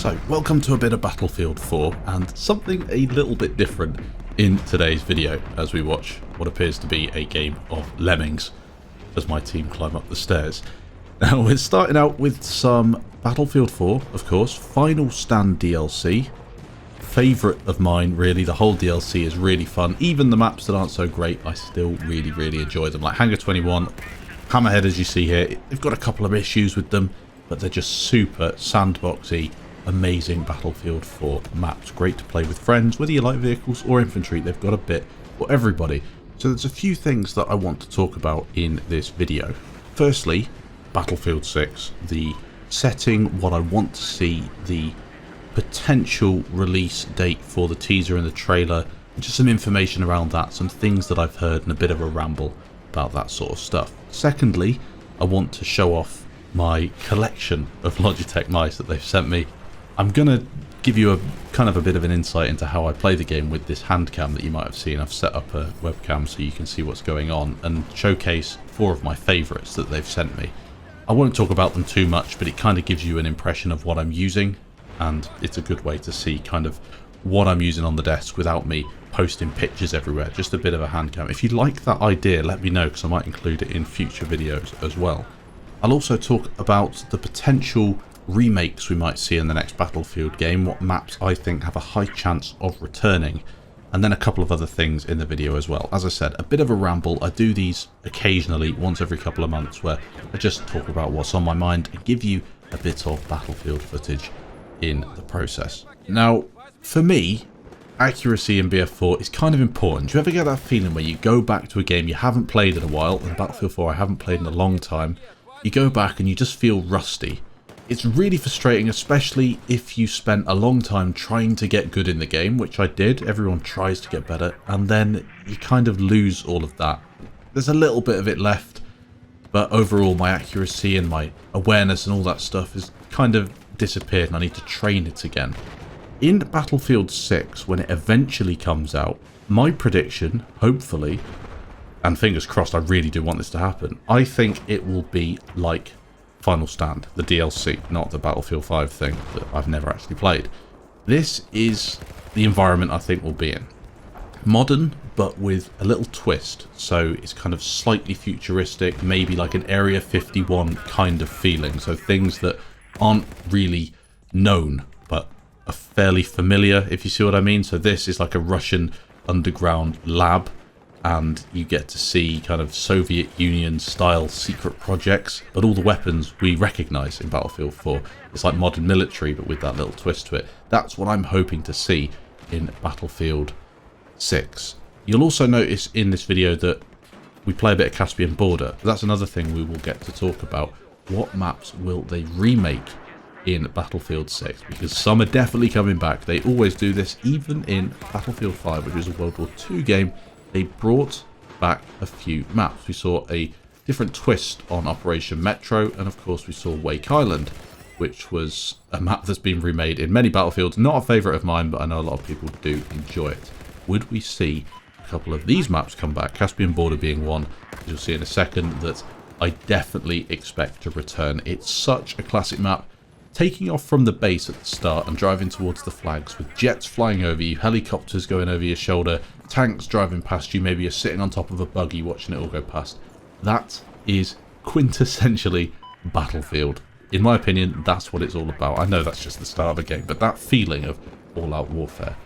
So, welcome to a bit of Battlefield 4 and something a little bit different in today's video as we watch what appears to be a game of lemmings as my team climb up the stairs. Now, we're starting out with some Battlefield 4, of course, Final Stand DLC. Favourite of mine, really. The whole DLC is really fun. Even the maps that aren't so great, I still really enjoy them. Like Hangar 21, Hammerhead, as you see here, they've got a couple of issues with them, but they're just super sandboxy, amazing Battlefield 4 maps. Great to play with friends, whether you like vehicles or infantry. They've got a bit for everybody. So there's a few things that I want to talk about in this video. Firstly, Battlefield 6, the setting, what I want to see, the potential release date for the teaser and the trailer, just some information around that, some things that I've heard and a bit of a ramble about that sort of stuff. Secondly, I want to show off my collection of Logitech mice that they've sent me. I'm going to give you a kind of a bit of an insight into how I play the game with this handcam that you might have seen. I've set up a webcam so you can see what's going on and showcase 4 of my favourites that they've sent me. I won't talk about them too much, but it kind of gives you an impression of what I'm using, and it's a good way to see kind of what I'm using on the desk without me posting pictures everywhere. Just a bit of a handcam. If you like that idea, let me know, because I might include it in future videos as well. I'll also talk about the potential remakes we might see in the next Battlefield game, what maps I think have a high chance of returning, and then a couple of other things in the video as well. As I said, a bit of a ramble. I do these occasionally, once every couple of months, where I just talk about what's on my mind and give you a bit of Battlefield footage in the process. Now, for me, accuracy in BF4 is kind of important. Do you ever get that feeling where you go back to a game you haven't played in a while, and Battlefield 4 I haven't played in a long time, you go back and you just feel rusty? It's really frustrating, especially if you spent a long time trying to get good in the game, which I did. Everyone tries to get better, and then you kind of lose all of that. There's a little bit of it left, but overall my accuracy and my awareness and all that stuff has kind of disappeared, and I need to train it again. In Battlefield 6, when it eventually comes out, my prediction, hopefully, and fingers crossed, I really do want this to happen, I think it will be like Final Stand, the DLC, not the Battlefield 5 thing that I've never actually played. This is the environment I think we'll be in. Modern, but with a little twist, so it's kind of slightly futuristic, maybe like an Area 51 kind of feeling, so things that aren't really known, but are fairly familiar, if you see what I mean. So this is like a Russian underground lab, and you get to see kind of Soviet Union style secret projects, but all the weapons we recognise in Battlefield 4. It's like modern military, but with that little twist to it. That's what I'm hoping to see in Battlefield 6. You'll also notice in this video that we play a bit of Caspian Border. That's another thing we will get to talk about. What maps will they remake in Battlefield 6? Because some are definitely coming back. They always do this, even in Battlefield 5, which is a World War II game. They brought back a few maps. We saw a different twist on Operation Metro, and of course we saw Wake Island, which was a map that's been remade in many Battlefields. Not a favourite of mine, but I know a lot of people do enjoy it. Would we see a couple of these maps come back? Caspian Border being one, as you'll see in a second, that I definitely expect to return. It's such a classic map. Taking off from the base at the start and driving towards the flags with jets flying over you, helicopters going over your shoulder, tanks driving past you, maybe you're sitting on top of a buggy watching it all go past. That is quintessentially Battlefield. In my opinion, that's what it's all about. I know that's just the start of a game, but that feeling of all-out warfare,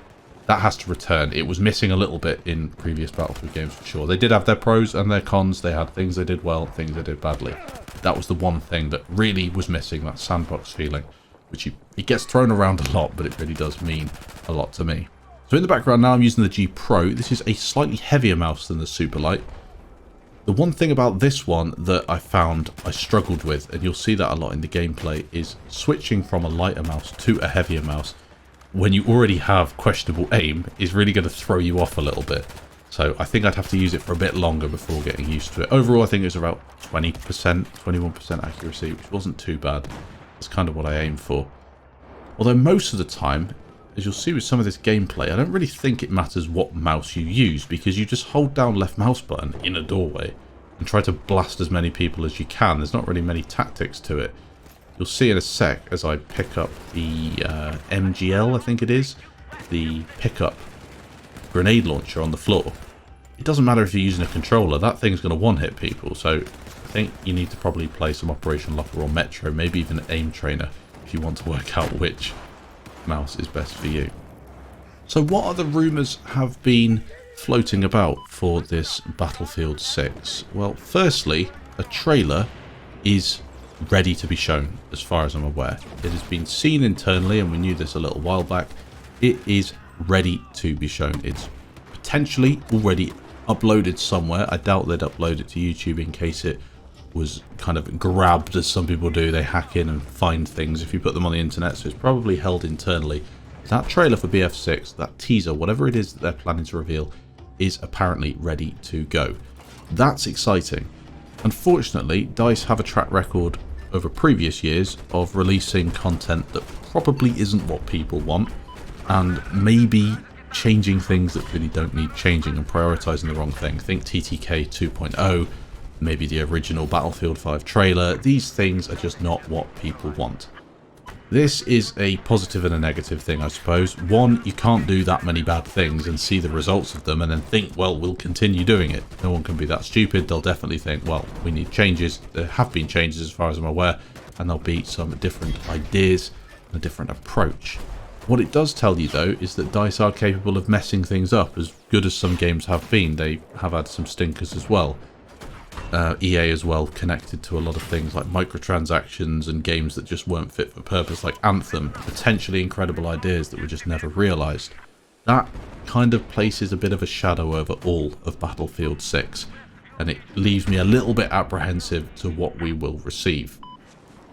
that has to return. It was missing a little bit in previous Battlefield games for sure. They did have their pros and their cons. They had things they did well, things they did badly. That was the one thing that really was missing, that sandbox feeling, which it gets thrown around a lot, but it really does mean a lot to me. So in the background now I'm using the G Pro. This is a slightly heavier mouse than the Superlight. The one thing about this one that I found I struggled with, and you'll see that a lot in the gameplay, is switching from a lighter mouse to a heavier mouse when you already have questionable aim is really going to throw you off a little bit. So I think I'd have to use it for a bit longer before getting used to it. Overall, I think it was about 20%, 21% accuracy, which wasn't too bad. That's kind of what I aim for. Although most of the time, as you'll see with some of this gameplay, I don't really think it matters what mouse you use, because you just hold down left mouse button in a doorway and try to blast as many people as you can. There's not really many tactics to it. you'll see in a sec as I pick up the MGL, I think it is, the pickup grenade launcher on the floor. It doesn't matter if you're using a controller, that thing's going to one-hit people, so I think you need to probably play some Operation Locker or Metro, maybe even Aim Trainer, if you want to work out which mouse is best for you. So what other rumours have been floating about for this Battlefield 6? Well, firstly, a trailer is ready to be shown, as far as I'm aware. It has been seen internally, and we knew this a little while back. It is ready to be shown. It's potentially already uploaded somewhere. I doubt they'd upload it to YouTube in case it was kind of grabbed, as some people do. They hack in and find things if you put them on the internet, so it's probably held internally. That trailer for BF6, that teaser, whatever it is that they're planning to reveal, is apparently ready to go. That's exciting. Unfortunately, DICE have a track record over previous years of releasing content that probably isn't what people want, and maybe changing things that really don't need changing and prioritising the wrong thing. Think TTK 2.0, maybe the original Battlefield 5 trailer. These things are just not what people want. This is a positive and a negative thing, I suppose. One, you can't do that many bad things and see the results of them and then think, well, we'll continue doing it. No one can be that stupid. They'll definitely think, well, we need changes. There have been changes as far as I'm aware, and there'll be some different ideas and a different approach. What it does tell you, though, is that DICE are capable of messing things up. As good as some games have been, they have had some stinkers as well. EA as well, connected to a lot of things like microtransactions and games that just weren't fit for purpose, like Anthem. Potentially incredible ideas that were just never realised. That kind of places a bit of a shadow over all of Battlefield 6, and it leaves me a little bit apprehensive to what we will receive.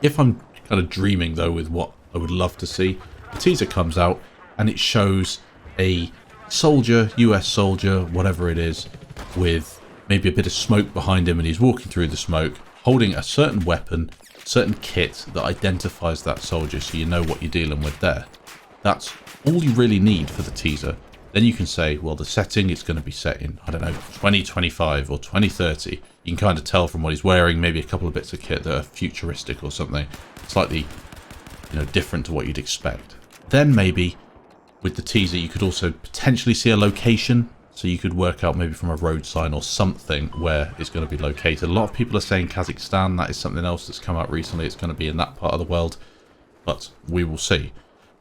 If I'm kind of dreaming, though, with what I would love to see, the teaser comes out and it shows a soldier, US soldier, whatever it is, with maybe a bit of smoke behind him, and he's walking through the smoke holding a certain weapon, certain kit that identifies that soldier, so you know what you're dealing with there. That's all you really need for the teaser. Then you can say, well, the setting is going to be set in, I don't know, 2025 or 2030. You can kind of tell from what he's wearing, maybe a couple of bits of kit that are futuristic or something, slightly, different to what you'd expect. Then maybe with the teaser you could also potentially see a location. So you could work out maybe from a road sign or something where it's going to be located. A lot of people are saying Kazakhstan. That is something else that's come out recently. It's going to be in that part of the world. But we will see.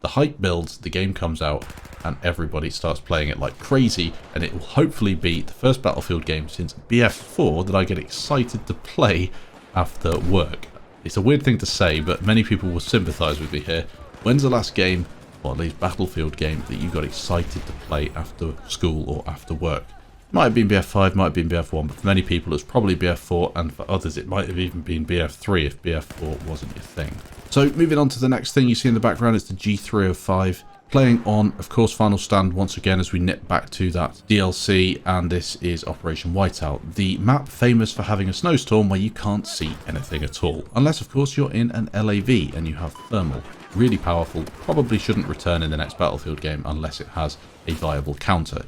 The hype builds, the game comes out, and everybody starts playing it like crazy. And it will hopefully be the first Battlefield game since BF4 that I get excited to play after work. It's a weird thing to say, but many people will sympathise with me here. When's the last game, or at least Battlefield game, that you got excited to play after school or after work? Might have been BF5, might have been BF1, but for many people it's probably BF4, and for others it might have even been BF3 if BF4 wasn't your thing. So moving on to the next thing you see in the background is the G305, playing on, of course, Final Stand once again as we nip back to that DLC, and this is Operation Whiteout, the map famous for having a snowstorm where you can't see anything at all, unless of course you're in an LAV and you have thermal. Really powerful, probably shouldn't return in the next Battlefield game unless it has a viable counter.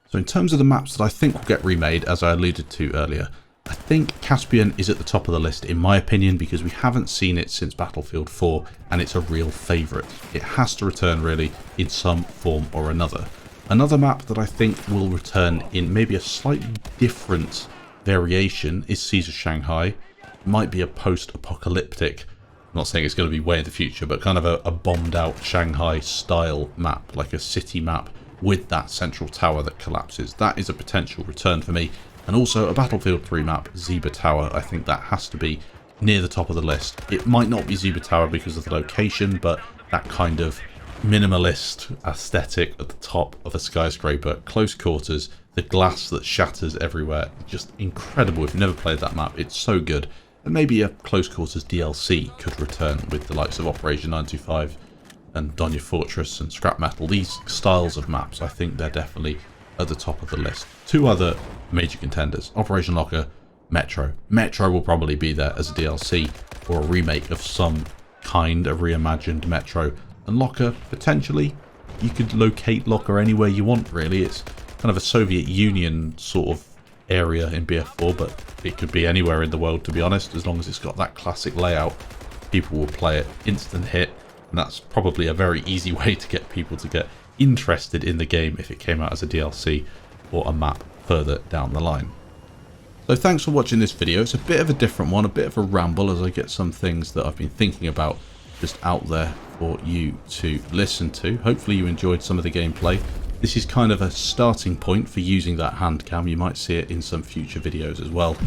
So in terms of the maps that I think will get remade, as I alluded to earlier, I think Caspian is at the top of the list in my opinion, because we haven't seen it since Battlefield 4 and it's a real favourite. It has to return really in some form or another. Another map that I think will return in maybe a slightly different variation is Caesar Shanghai. It might be a post-apocalyptic, I'm not saying it's going to be way in the future, but kind of a bombed out Shanghai style map, like a city map with that central tower that collapses. That is a potential return for me. And also a Battlefield 3 map, Zebra Tower. I think that has to be near the top of the list. It might not be Zebra Tower because of the location, but that kind of minimalist aesthetic at the top of a skyscraper, close quarters, the glass that shatters everywhere, just incredible. If you've never played that map, it's so good. And maybe a close quarters DLC could return with the likes of Operation 925 and Donya Fortress and Scrap Metal. These styles of maps, I think they're definitely at the top of the list. Two other major contenders, Operation Locker, Metro. Metro will probably be there as a DLC or a remake of some kind, a reimagined Metro. And Locker, potentially, you could locate Locker anywhere you want really. It's kind of a Soviet Union sort of area in BF4, but it could be anywhere in the world, to be honest, as long as it's got that classic layout. people will play it instant hit, and that's probably a very easy way to get people to get interested in the game if it came out as a DLC or a map further down the line. So thanks for watching this video. It's a bit of a different one, a bit of a ramble, as I get some things that I've been thinking about just out there for you to listen to. Hopefully you enjoyed some of the gameplay. This is kind of a starting point for using that hand cam. You might see it in some future videos as well.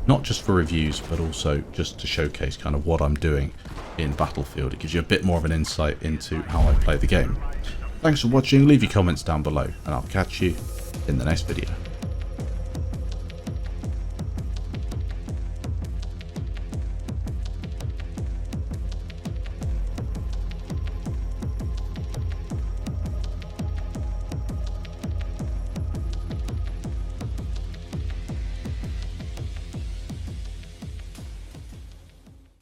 Not just for reviews, but also just to showcase kind of what I'm doing in Battlefield. It gives you a bit more of an insight into how I play the game. Thanks for watching. Leave your comments down below, and I'll catch you in the next video.